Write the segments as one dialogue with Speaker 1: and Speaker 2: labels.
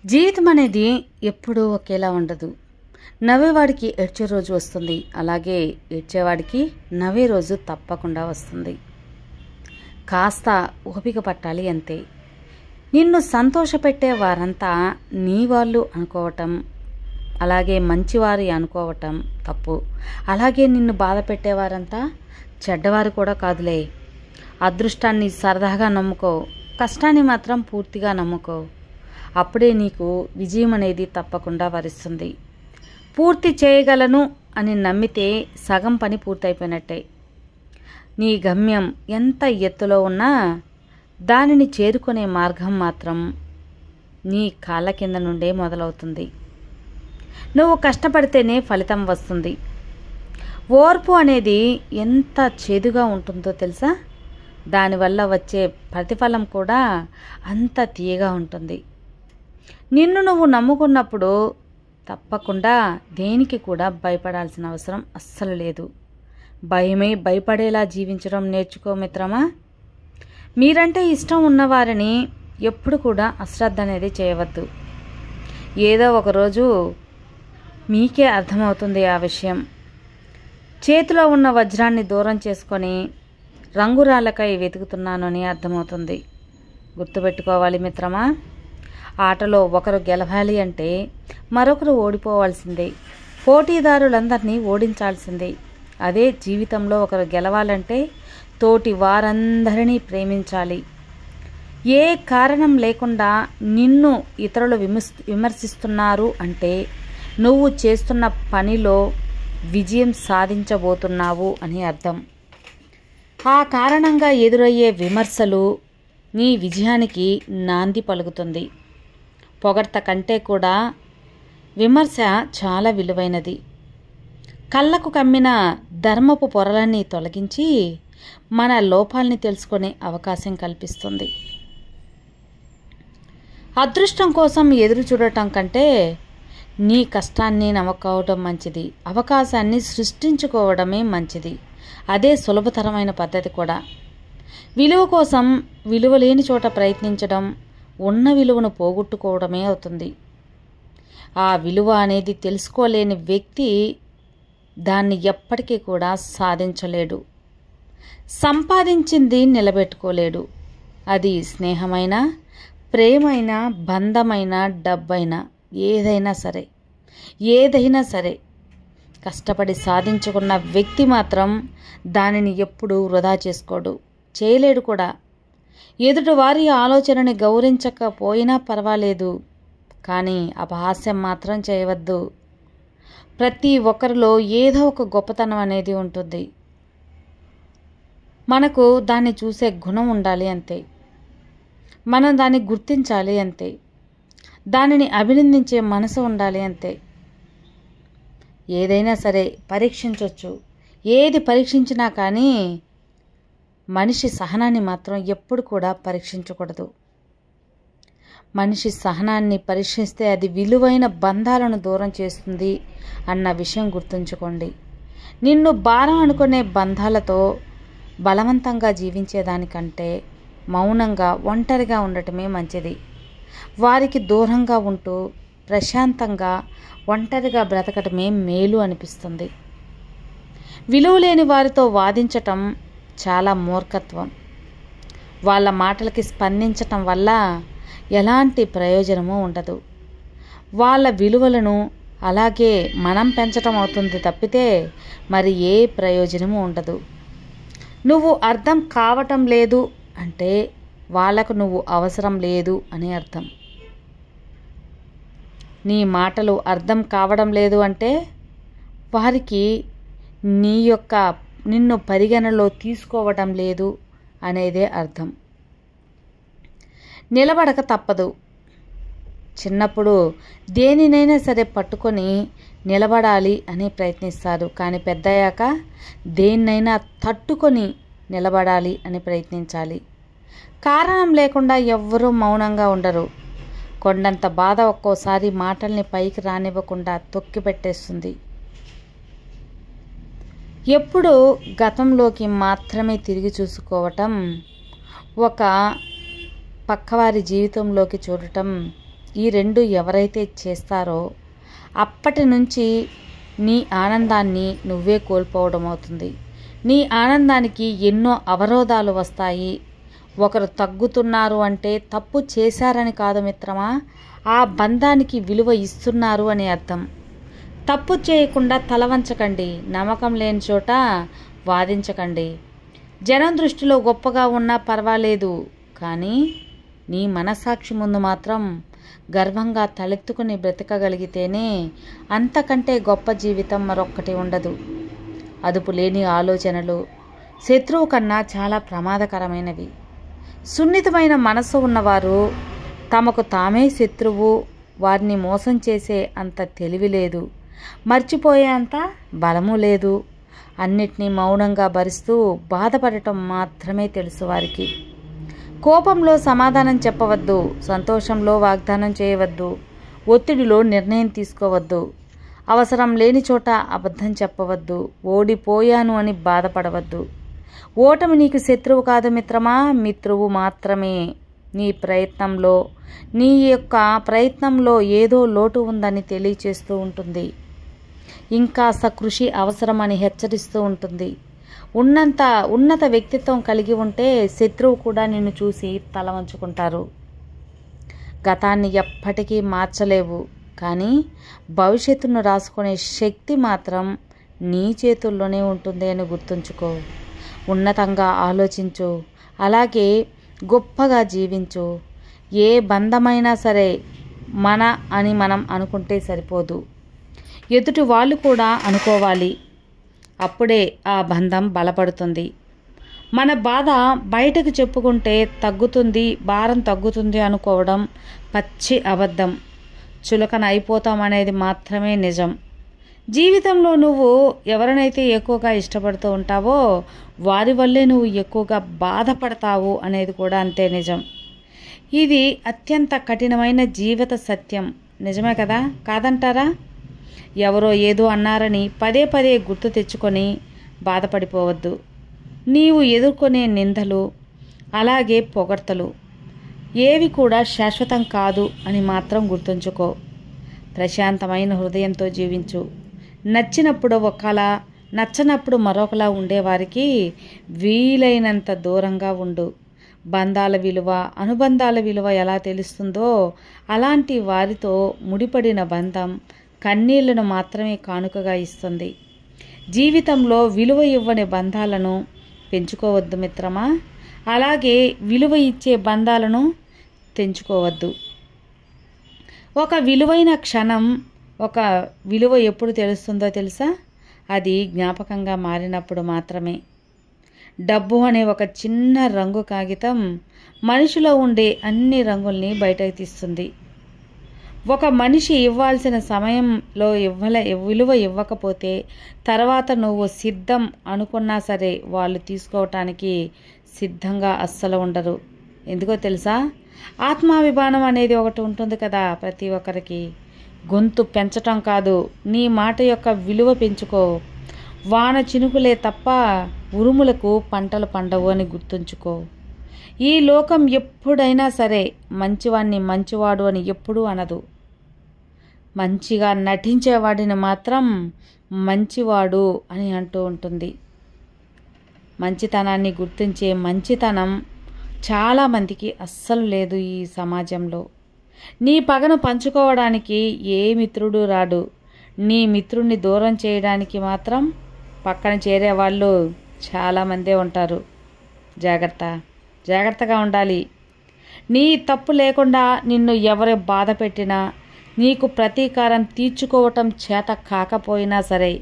Speaker 1: జీవితం అనేది ఎప్పుడూ ఒకేలా ఉండదు. నవ్వేవాడికి ఏడ్చే రోజు వస్తుంది, అలాగే ఏడ్చేవాడికి నవ్వే రోజు తప్పకుండా వస్తుంది. కాస్త ఓపిక పట్టాలి అంతే. నిన్ను సంతోషపెట్టే వారంతా నీ వాళ్ళు అనుకోవటం, అలాగే మంచివారి అనుకోవటం తప్పు. అలాగే నిన్ను బాధ పెట్టేవారంతా చెడ్డవారు కూడా కాదులే. అదృష్టాన్ని సరదాగా నమ్ముకో, కష్టాన్ని మాత్రం పూర్తిగా నమ్ముకో. అప్పుడే నీకు విజయం అనేది తప్పకుండా వరిస్తుంది. పూర్తి చేయగలను అని నమ్మితే సగం పని పూర్తయిపోయినట్టే. నీ గమ్యం ఎంత ఎత్తులో ఉన్నా దానిని చేరుకునే మార్గం మాత్రం నీ కాళ్ళ కింద నుండే మొదలవుతుంది. నువ్వు కష్టపడితేనే ఫలితం వస్తుంది. ఓర్పు అనేది ఎంత చేదుగా ఉంటుందో తెలుసా? దానివల్ల వచ్చే ప్రతిఫలం కూడా అంత తీయగా ఉంటుంది. నిన్ను నువ్వు నమ్ముకున్నప్పుడు తప్పకుండా దేనికి కూడా భయపడాల్సిన అవసరం అస్సలు లేదు. భయమే భయపడేలా జీవించడం నేర్చుకో మిత్రమా. మీరంటే ఇష్టం ఉన్నవారిని ఎప్పుడు కూడా అశ్రద్ధ అనేది చేయవద్దు. ఏదో ఒకరోజు మీకే అర్థమవుతుంది ఆ విషయం. చేతిలో ఉన్న వజ్రాన్ని దూరం చేసుకొని రంగురాళ్ళకై వెతుకుతున్నాను అని అర్థమవుతుంది. గుర్తుపెట్టుకోవాలి మిత్రమా, ఆటలో ఒకరు గెలవాలి అంటే మరొకరు ఓడిపోవాల్సిందే. పోటీదారులందరినీ ఓడించాల్సిందే. అదే జీవితంలో ఒకరు గెలవాలంటే తోటి వారందరినీ ప్రేమించాలి. ఏ కారణం లేకుండా నిన్ను ఇతరులు విమర్శిస్తున్నారు అంటే నువ్వు చేస్తున్న పనిలో విజయం సాధించబోతున్నావు అని అర్థం. ఆ కారణంగా ఎదురయ్యే విమర్శలు నీ విజయానికి నాంది పలుకుతుంది. పొగడ్త కంటే కూడా విమర్శ చాలా విలువైనది. కళ్ళకు కమ్మిన ధర్మపు పొరలన్నీ తొలగించి మన లోపాలని తెలుసుకునే అవకాశం కల్పిస్తుంది. అదృష్టం కోసం ఎదురు చూడటం కంటే నీ కష్టాన్ని నమ్ముకోవడం మంచిది. అవకాశాన్ని సృష్టించుకోవడమే మంచిది. అదే సులభతరమైన పద్ధతి కూడా. విలువ కోసం విలువ లేని చోట ప్రయత్నించడం ఉన్న విలువను పోగొట్టుకోవడమే అవుతుంది. ఆ విలువ అనేది తెలుసుకోలేని వ్యక్తి దాన్ని ఎప్పటికీ కూడా సాధించలేడు. సంపాదించింది నిలబెట్టుకోలేడు. అది స్నేహమైనా, ప్రేమైనా, బంధమైనా, డబ్బైనా, ఏదైనా సరే కష్టపడి సాధించుకున్న వ్యక్తి మాత్రం దానిని ఎప్పుడూ వృధా చేసుకోడు, చేయలేడు కూడా. ఎదుటివారి ఆలోచనని గౌరవించకపోయినా పర్వాలేదు, కానీ అపహాస్యం మాత్రం చేయవద్దు. ప్రతి ఒక్కరిలో ఏదో ఒక గొప్పతనం అనేది ఉంటుంది. మనకు దాన్ని చూసే గుణం ఉండాలి అంతే. మనం దాన్ని గుర్తించాలి అంతే. దానిని అభినందించే మనసు ఉండాలి అంతే. ఏదైనా సరే పరీక్షించవచ్చు. ఏది పరీక్షించినా కానీ మనిషి సహనాన్ని మాత్రం ఎప్పుడు కూడా పరీక్షించకూడదు. మనిషి సహనాన్ని పరీక్షిస్తే అది విలువైన బంధాలను దూరం చేస్తుంది అన్న విషయం గుర్తుంచుకోండి. నిన్ను భారం అనుకునే బంధాలతో బలవంతంగా జీవించేదానికంటే మౌనంగా ఒంటరిగా ఉండటమే మంచిది. వారికి దూరంగా ఉంటూ ప్రశాంతంగా ఒంటరిగా బ్రతకటమే మేలు అనిపిస్తుంది. విలువ లేని వారితో వాదించటం చాలా మూర్ఖత్వం. వాళ్ళ మాటలకి స్పందించటం వల్ల ఎలాంటి ప్రయోజనమూ ఉండదు. వాళ్ళ విలువలను అలాగే మనం పెంచటం అవుతుంది తప్పితే మరి ఏ ప్రయోజనము ఉండదు. నువ్వు అర్థం కావటం లేదు అంటే వాళ్ళకు నువ్వు అవసరం లేదు అని అర్థం. నీ మాటలు అర్థం కావడం లేదు అంటే వారికి నిన్ను పరిగణలో తీసుకోవటం లేదు అనేదే అర్థం. నిలబడక తప్పదు. చిన్నప్పుడు దేనినైనా సరే పట్టుకొని నిలబడాలి అని ప్రయత్నిస్తారు, కానీ పెద్దయ్యాక దేన్నైనా తట్టుకొని నిలబడాలి అని ప్రయత్నించాలి. కారణం లేకుండా ఎవ్వరూ మౌనంగా ఉండరు. కొండంత బాధ ఒక్కోసారి మాటల్ని పైకి రానివ్వకుండా తొక్కిపెట్టేస్తుంది. ఎప్పుడు గతంలోకి మాత్రమే తిరిగి చూసుకోవటం, ఒక పక్కవారి జీవితంలోకి చూడటం ఈ రెండు ఎవరైతే చేస్తారో అప్పటి నుంచి నీ ఆనందాన్ని నువ్వే కోల్పోవడం అవుతుంది. నీ ఆనందానికి ఎన్నో అవరోధాలు వస్తాయి. ఒకరు తగ్గుతున్నారు అంటే తప్పు చేశారని కాదు మిత్రమా, ఆ బంధానికి విలువ ఇస్తున్నారు అని అర్థం. తప్పు చేయకుండా తలవంచకండి, నమ్మకం లేని చోట వాదించకండి. జనం దృష్టిలో గొప్పగా ఉన్నా పర్వాలేదు, కానీ నీ మనసాక్షి ముందు మాత్రం గర్వంగా తలెత్తుకుని బ్రతకగలిగితేనే అంతకంటే గొప్ప జీవితం మరొక్కటి ఉండదు. అదుపు లేని ఆలోచనలు శత్రువు కన్నా చాలా ప్రమాదకరమైనవి. సున్నితమైన మనసు ఉన్నవారు తమకు తామే శత్రువు, వారిని మోసం చేసే అంత తెలివి లేదు, మర్చిపోయే అంత బలము లేదు. అన్నిటినీ మౌనంగా భరిస్తూ బాధపడటం మాత్రమే తెలుసు వారికి. కోపంలో సమాధానం చెప్పవద్దు, సంతోషంలో వాగ్దానం చేయవద్దు, ఒత్తిడిలో నిర్ణయం తీసుకోవద్దు, అవసరం లేని చోట అబద్ధం చెప్పవద్దు, ఓడిపోయాను అని బాధపడవద్దు. ఓటమి నీకు శత్రువు కాదు మిత్రమా, మిత్రువు మాత్రమే. నీ యొక్క ప్రయత్నంలో ఏదో లోటు ఉందని తెలియచేస్తూ ఉంటుంది. ఇంకాస్త కృషి అవసరమని హెచ్చరిస్తూ ఉంటుంది. ఉన్నత వ్యక్తిత్వం కలిగి ఉంటే శత్రువు కూడా నిన్ను చూసి తల వంచుకుంటారు. గతాన్ని ఎప్పటికీ మార్చలేవు, కానీ భవిష్యత్తును రాసుకునే శక్తి మాత్రం నీ చేతుల్లోనే ఉంటుంది అని గుర్తుంచుకో. ఉన్నతంగా ఆలోచించు, అలాగే గొప్పగా జీవించు. ఏ బంధమైనా సరే మన అని మనం అనుకుంటే సరిపోదు, ఎదుటి వాళ్ళు కూడా అనుకోవాలి. అప్పుడే ఆ బంధం బలపడుతుంది. మన బాధ బయటకు చెప్పుకుంటే తగ్గుతుంది, భారం తగ్గుతుంది అనుకోవడం పచ్చి అబద్ధం. చులకన అయిపోతామనేది మాత్రమే నిజం. జీవితంలో నువ్వు ఎవరినైతే ఎక్కువగా ఇష్టపడుతూ ఉంటావో వారి వల్లే నువ్వు ఎక్కువగా బాధపడతావు అనేది కూడా అంతే నిజం. ఇది అత్యంత కఠినమైన జీవిత సత్యం. నిజమే కదా, కాదంటారా? ఎవరో ఏదో అన్నారని పదే పదే గుర్తు తెచ్చుకొని బాధపడిపోవద్దు. నీవు ఎదుర్కొనే నిందలు, అలాగే పొగడ్తలు ఏవి కూడా శాశ్వతం కాదు అని మాత్రం గుర్తుంచుకో. ప్రశాంతమైన హృదయంతో జీవించు. నచ్చినప్పుడు ఒకలా, నచ్చనప్పుడు మరొకలా ఉండేవారికి వీలైనంత దూరంగా ఉండు. బంధాల విలువ, అనుబంధాల విలువ ఎలా తెలుస్తుందో అలాంటి వారితో ముడిపడిన బంధం కన్నీళ్లను మాత్రమే కానుకగా ఇస్తుంది. జీవితంలో విలువ ఇవ్వని బంధాలను పెంచుకోవద్దు మిత్రమా, అలాగే విలువ ఇచ్చే బంధాలను తెంచుకోవద్దు. ఒక విలువైన క్షణం, ఒక విలువ ఎప్పుడు తెలుస్తుందో తెలుసా? అది జ్ఞాపకంగా మారినప్పుడు మాత్రమే. డబ్బు అనే ఒక చిన్న రంగు కాగితం మనిషిలో ఉండే అన్ని రంగుల్ని బయటకు తీస్తుంది. ఒక మనిషి ఇవ్వాల్సిన సమయంలో విలువ ఇవ్వకపోతే తర్వాత నువ్వు సిద్ధం అనుకున్నా సరే వాళ్ళు తీసుకోవటానికి సిద్ధంగా అస్సలు ఉండరు. ఎందుకో తెలుసా? ఆత్మాభిమానం అనేది ఒకటి ఉంటుంది కదా ప్రతి ఒక్కరికి. గొంతు పెంచటం కాదు, నీ మాట యొక్క విలువ పెంచుకో. వాన చినుకులే తప్ప ఉరుములకు పంటలు పండవు అని గుర్తుంచుకో. ఈ లోకం ఎప్పుడైనా సరే మంచివాడిని మంచివాడు అని ఎప్పుడూ అనదు. మంచిగా నటించేవాడిని మాత్రం మంచివాడు అని అంటూ ఉంటుంది. మంచితనాన్ని గుర్తించే మంచితనం చాలామందికి అస్సలు లేదు ఈ సమాజంలో. నీ పగను పంచుకోవడానికి ఏ మిత్రుడు రాడు. నీ మిత్రుడిని దూరం చేయడానికి మాత్రం పక్కన చేరేవాళ్ళు చాలామందే ఉంటారు. జాగ్రత్తగా ఉండాలి. నీ తప్పు లేకుండా నిన్ను ఎవరు బాధ పెట్టినా, నీకు ప్రతీకారం తీర్చుకోవటం చేత కాకపోయినా సరే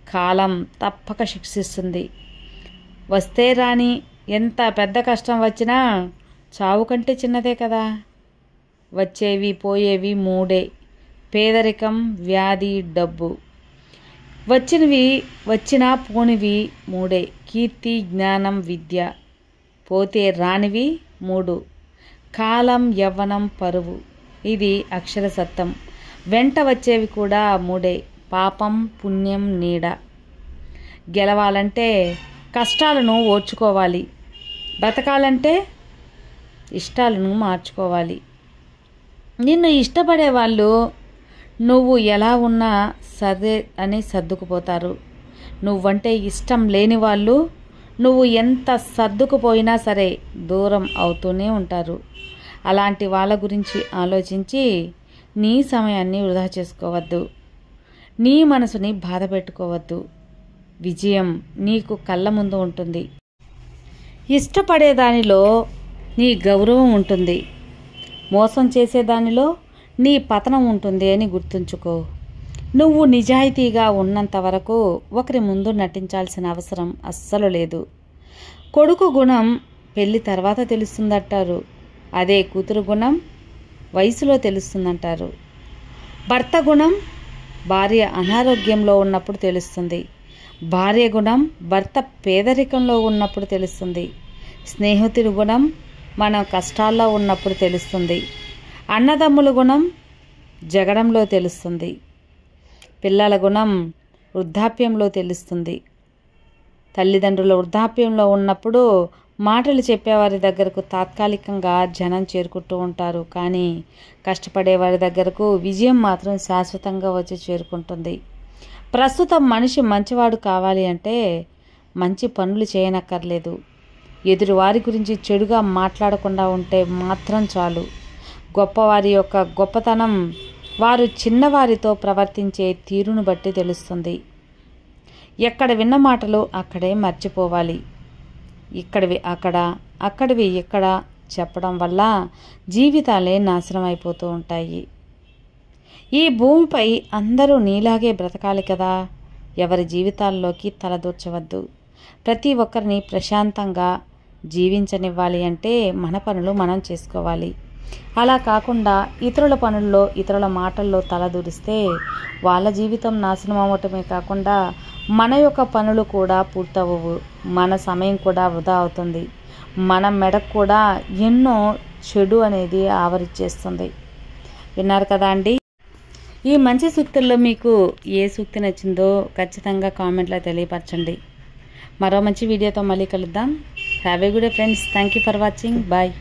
Speaker 1: కాలం తప్పక శిక్షిస్తుంది. వస్తే రాని ఎంత పెద్ద కష్టం వచ్చినా చావు కంటే చిన్నదే కదా. వచ్చేవి పోయేవి మూడే: పేదరికం, వ్యాధి, డబ్బు. వచ్చినా పోనివి మూడే: కీర్తి, జ్ఞానం, విద్య. పోతే రానివి మూడు: కాలం, యవ్వనం, పరువు. ఇది అక్షర సత్యం. వెంట వచ్చేవి కూడా మూడే: పాపం, పుణ్యం, నీడ. గెలవాలంటే కష్టాలను ఓర్చుకోవాలి. బ్రతకాలంటే ఇష్టాలను మార్చుకోవాలి. నిన్ను ఇష్టపడే వాళ్ళు నువ్వు ఎలా ఉన్నా సరే అని సర్దుకుపోతారు. నువ్వంటే ఇష్టం లేని వాళ్ళు నువ్వు ఎంత సర్దుకుపోయినా సరే దూరం అవుతూనే ఉంటారు. అలాంటి వాళ్ళ గురించి ఆలోచించి నీ సమయాన్ని వృధా చేసుకోవద్దు. నీ మనసుని బాధ పెట్టుకోవద్దు. విజయం నీకు కళ్ళ ముందు ఉంటుంది. ఇష్టపడేదానిలో నీ గౌరవం ఉంటుంది. మోసం చేసేదానిలో నీ పతనం ఉంటుంది అని గుర్తుంచుకో. నువ్వు నిజాయితీగా ఉన్నంత వరకు ఒకరి ముందు నటించాల్సిన అవసరం అస్సలు లేదు. కొడుకు గుణం పెళ్లి తర్వాత తెలుస్తుందంటారు. అదే కూతురు గుణం వయసులో తెలుస్తుందంటారు. భర్త గుణం భార్య అనారోగ్యంలో ఉన్నప్పుడు తెలుస్తుంది. భార్య గుణం భర్త పేదరికంలో ఉన్నప్పుడు తెలుస్తుంది. స్నేహితుడి గుణం మనం కష్టాల్లో ఉన్నప్పుడు తెలుస్తుంది. అన్నదమ్ముల గుణం జగడంలో తెలుస్తుంది. పిల్లల గుణం వృద్ధాప్యంలో తెలుస్తుంది. తల్లిదండ్రుల వృద్ధాప్యంలో ఉన్నప్పుడు మాటలు చెప్పేవారి దగ్గరకు తాత్కాలికంగా జనం చేరుకుంటూ ఉంటారు. కానీ కష్టపడే వారి దగ్గరకు విజయం మాత్రం శాశ్వతంగా వచ్చి చేరుకుంటుంది. ప్రస్తుతం మనిషి మంచివాడు కావాలి అంటే మంచి పనులు చేయనక్కర్లేదు. ఎదురువారి గురించి చెడుగా మాట్లాడకుండా ఉంటే మాత్రం చాలు. గొప్పవారి యొక్క గొప్పతనం వారు చిన్నవారితో ప్రవర్తించే తీరును బట్టి తెలుస్తుంది. ఎక్కడ విన్న మాటలు అక్కడే మర్చిపోవాలి. ఇక్కడివి అక్కడ, అక్కడివి ఇక్కడ చెప్పడం వల్ల జీవితాలే నాశనం అయిపోతూ ఉంటాయి. ఈ భూమిపై అందరూ నీలాగే బ్రతకాలి కదా. ఎవరి జీవితాల్లోకి తలదూర్చవద్దు. ప్రతి ఒక్కరిని ప్రశాంతంగా జీవించనివ్వాలి అంటే మన పనులు మనం చేసుకోవాలి. అలా కాకుండా ఇతరుల పనుల్లో ఇతరుల మాటల్లో తలదూరిస్తే వాళ్ళ జీవితం నాశనం అవ్వటమే కాకుండా మన యొక్క పనులు కూడా పూర్తవవు. మన సమయం కూడా వృధా అవుతుంది. మన మెడకు కూడా ఎన్నో చెడు అనేది ఆవరించేస్తుంది. విన్నారు కదా అండి. ఈ మంచి సూక్తుల్లో మీకు ఏ సూక్తి నచ్చిందో ఖచ్చితంగా కామెంట్లో తెలియపరచండి. మరో మంచి వీడియోతో మళ్ళీ కలుద్దాం. Have a good day friends. Thank you for watching. Bye.